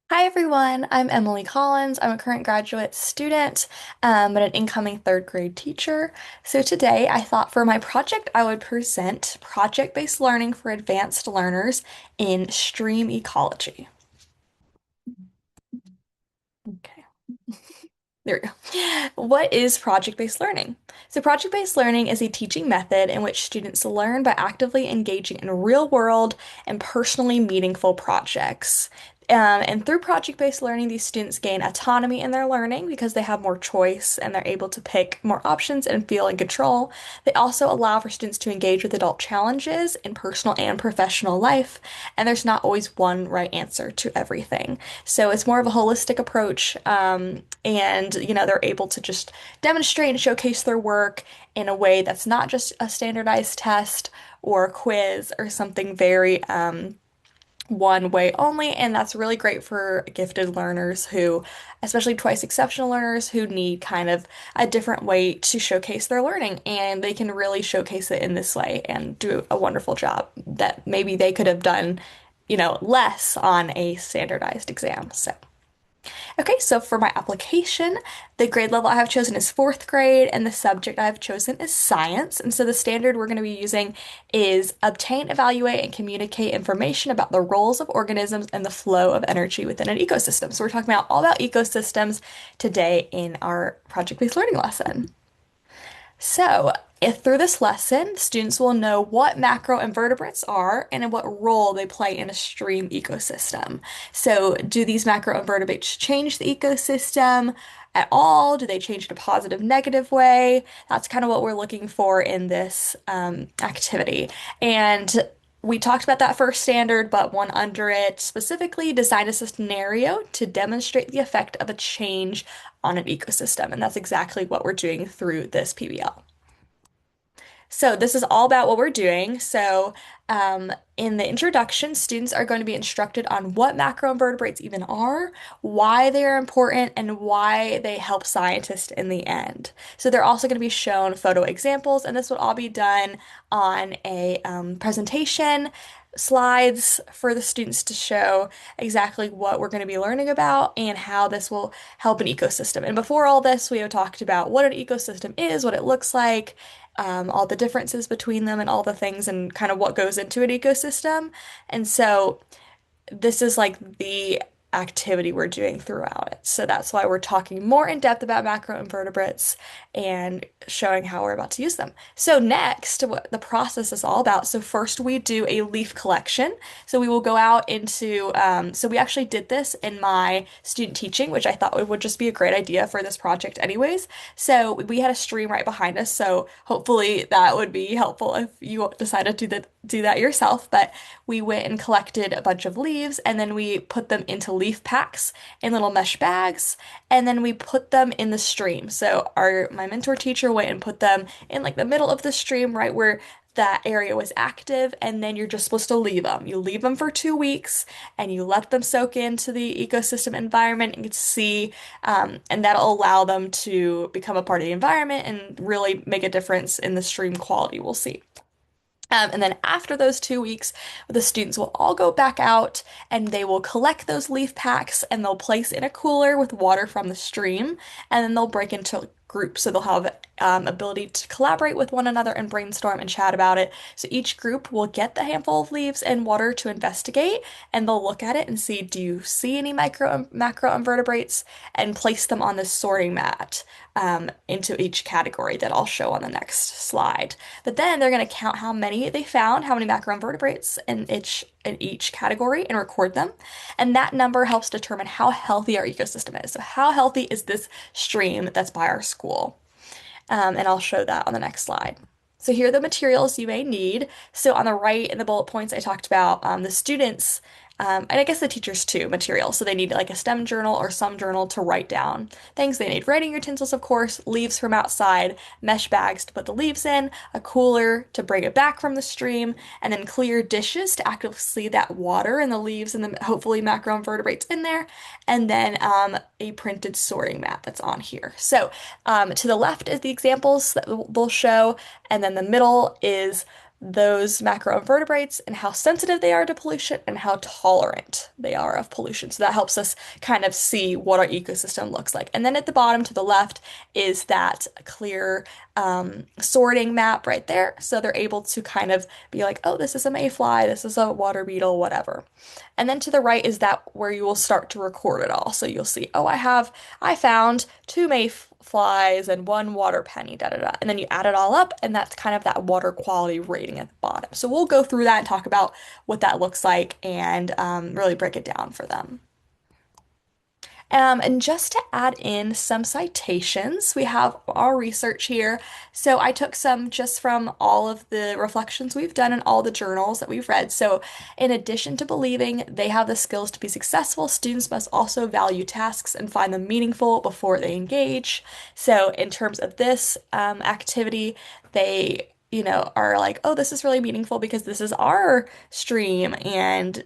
Hi everyone, I'm Emily Collins. I'm a current graduate student, but an incoming third grade teacher. So today I thought for my project I would present project-based learning for advanced learners in stream ecology. Okay. There we go. What is project-based learning? So, project-based learning is a teaching method in which students learn by actively engaging in real-world and personally meaningful projects. And through project-based learning, these students gain autonomy in their learning because they have more choice and they're able to pick more options and feel in control. They also allow for students to engage with adult challenges in personal and professional life, and there's not always one right answer to everything. So it's more of a holistic approach, and they're able to just demonstrate and showcase their work in a way that's not just a standardized test or a quiz or something very one way only. And that's really great for gifted learners who, especially twice exceptional learners who need kind of a different way to showcase their learning. And they can really showcase it in this way and do a wonderful job that maybe they could have done, less on a standardized exam. So. Okay, so for my application, the grade level I have chosen is fourth grade, and the subject I have chosen is science. And so the standard we're going to be using is obtain, evaluate, and communicate information about the roles of organisms and the flow of energy within an ecosystem. So we're talking about all about ecosystems today in our project-based learning lesson. So, if through this lesson, students will know what macroinvertebrates are and in what role they play in a stream ecosystem. So, do these macroinvertebrates change the ecosystem at all? Do they change in a positive, negative way? That's kind of what we're looking for in this activity. And we talked about that first standard, but one under it specifically design a scenario to demonstrate the effect of a change on an ecosystem. And that's exactly what we're doing through this PBL. So this is all about what we're doing. So in the introduction, students are going to be instructed on what macroinvertebrates even are, why they are important, and why they help scientists in the end. So they're also going to be shown photo examples, and this will all be done on a presentation, slides for the students to show exactly what we're going to be learning about and how this will help an ecosystem. And before all this, we have talked about what an ecosystem is, what it looks like, all the differences between them and all the things and kind of what goes into an ecosystem. And so this is like the activity we're doing throughout it. So that's why we're talking more in depth about macroinvertebrates and showing how we're about to use them. So next, what the process is all about. So first we do a leaf collection. So we will go out into, so we actually did this in my student teaching, which I thought would just be a great idea for this project anyways. So we had a stream right behind us. So hopefully that would be helpful if you decided to do that yourself. But we went and collected a bunch of leaves and then we put them into leaf packs in little mesh bags and then we put them in the stream. So my mentor teacher went and put them in like the middle of the stream right where that area was active, and then you're just supposed to leave them. You leave them for 2 weeks and you let them soak into the ecosystem environment and get to see, and that'll allow them to become a part of the environment and really make a difference in the stream quality we'll see. And then after those 2 weeks, the students will all go back out and they will collect those leaf packs and they'll place in a cooler with water from the stream. And then they'll break into groups. So they'll have ability to collaborate with one another and brainstorm and chat about it. So each group will get the handful of leaves and water to investigate and they'll look at it and see, do you see any macroinvertebrates and place them on this sorting mat into each category that I'll show on the next slide. But then they're going to count how many they found, how many macroinvertebrates in each category, and record them. And that number helps determine how healthy our ecosystem is. So how healthy is this stream that's by our school? And I'll show that on the next slide. So here are the materials you may need. So on the right in the bullet points, I talked about the students, and I guess the teachers too, material. So they need like a STEM journal or some journal to write down things. They need writing utensils, of course, leaves from outside, mesh bags to put the leaves in, a cooler to bring it back from the stream, and then clear dishes to actively see that water and the leaves and the hopefully macroinvertebrates in there, and then a printed sorting map that's on here. So to the left is the examples that we'll show, and then the middle is those macroinvertebrates and how sensitive they are to pollution and how tolerant they are of pollution. So that helps us kind of see what our ecosystem looks like. And then at the bottom to the left is that clear sorting map right there. So they're able to kind of be like, oh, this is a mayfly, this is a water beetle, whatever. And then to the right is that where you will start to record it all. So you'll see, oh, I found two mayflies and one water penny, da da da. And then you add it all up, and that's kind of that water quality rating at the bottom. So we'll go through that and talk about what that looks like and really break it down for them. And just to add in some citations, we have our research here. So I took some just from all of the reflections we've done in all the journals that we've read. So in addition to believing they have the skills to be successful, students must also value tasks and find them meaningful before they engage. So in terms of this activity, they are like, oh, this is really meaningful because this is our stream and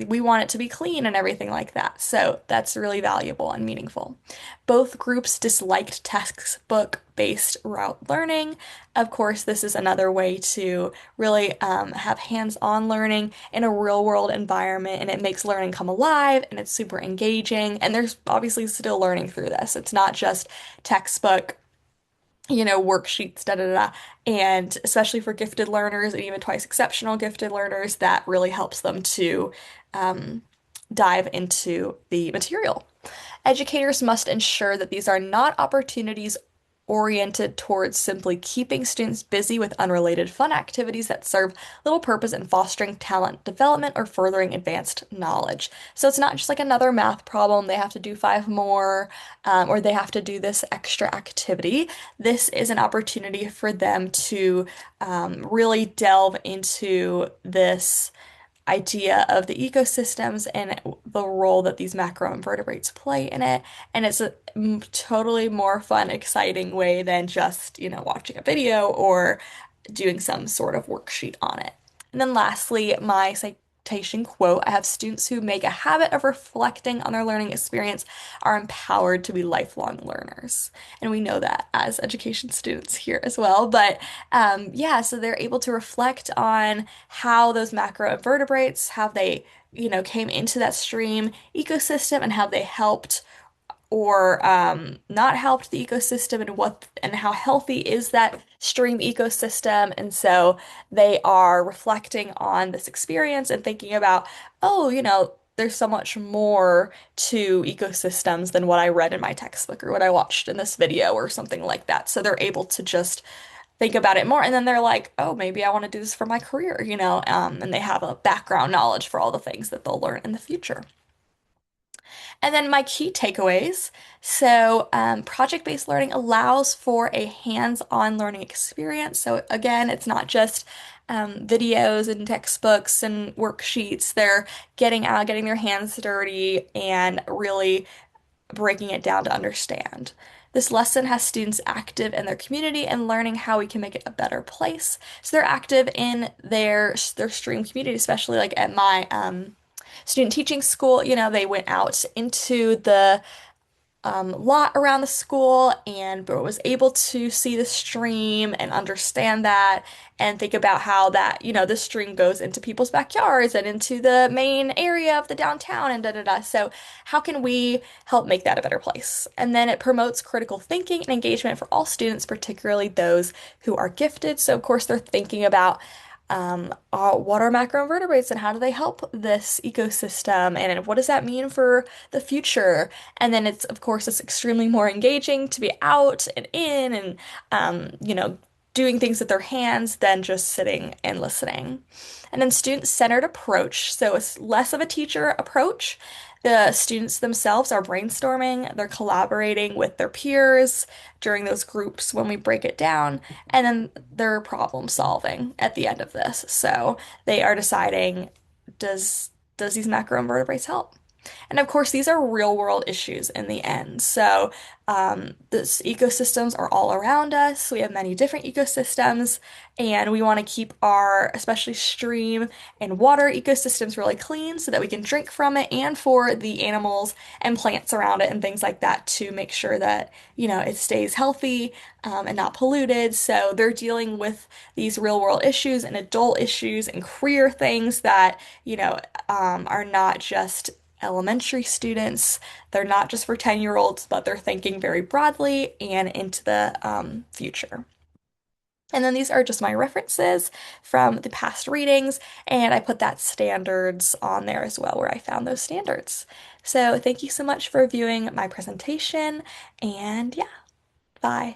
we want it to be clean and everything like that. So that's really valuable and meaningful. Both groups disliked textbook-based route learning. Of course, this is another way to really have hands-on learning in a real-world environment, and it makes learning come alive and it's super engaging. And there's obviously still learning through this. It's not just textbook worksheets, da da da. And especially for gifted learners and even twice exceptional gifted learners, that really helps them to um, dive into the material. Educators must ensure that these are not opportunities oriented towards simply keeping students busy with unrelated fun activities that serve little purpose in fostering talent development or furthering advanced knowledge. So it's not just like another math problem, they have to do five more, or they have to do this extra activity. This is an opportunity for them to really delve into this idea of the ecosystems and the role that these macroinvertebrates play in it. And it's a totally more fun, exciting way than just, watching a video or doing some sort of worksheet on it. And then lastly, my citation quote, I have students who make a habit of reflecting on their learning experience are empowered to be lifelong learners. And we know that as education students here as well. But yeah, so they're able to reflect on how those macroinvertebrates, how they, came into that stream ecosystem and how they helped or not helped the ecosystem and how healthy is that stream ecosystem. And so they are reflecting on this experience and thinking about, oh, there's so much more to ecosystems than what I read in my textbook or what I watched in this video or something like that. So they're able to just think about it more. And then they're like, oh, maybe I want to do this for my career, and they have a background knowledge for all the things that they'll learn in the future. And then my key takeaways. So, project-based learning allows for a hands-on learning experience. So again, it's not just videos and textbooks and worksheets. They're getting out, getting their hands dirty, and really breaking it down to understand. This lesson has students active in their community and learning how we can make it a better place. So they're active in their stream community, especially like at my student teaching school. They went out into the lot around the school and was able to see the stream and understand that and think about how that, this stream goes into people's backyards and into the main area of the downtown and da da da. So, how can we help make that a better place? And then it promotes critical thinking and engagement for all students, particularly those who are gifted. So, of course, they're thinking about what are macroinvertebrates and how do they help this ecosystem and what does that mean for the future? And then of course, it's extremely more engaging to be out and in and, doing things with their hands than just sitting and listening. And then student-centered approach. So it's less of a teacher approach. The students themselves are brainstorming, they're collaborating with their peers during those groups when we break it down, and then they're problem solving at the end of this. So they are deciding, does these macroinvertebrates help? And of course, these are real world issues in the end. So, this ecosystems are all around us. We have many different ecosystems, and we want to keep our, especially stream and water ecosystems, really clean so that we can drink from it, and for the animals and plants around it and things like that to make sure that, it stays healthy, and not polluted. So, they're dealing with these real world issues and adult issues and career things that, are not just elementary students. They're not just for 10-year-olds, but they're thinking very broadly and into the future. And then these are just my references from the past readings, and I put that standards on there as well, where I found those standards. So thank you so much for viewing my presentation, and yeah, bye.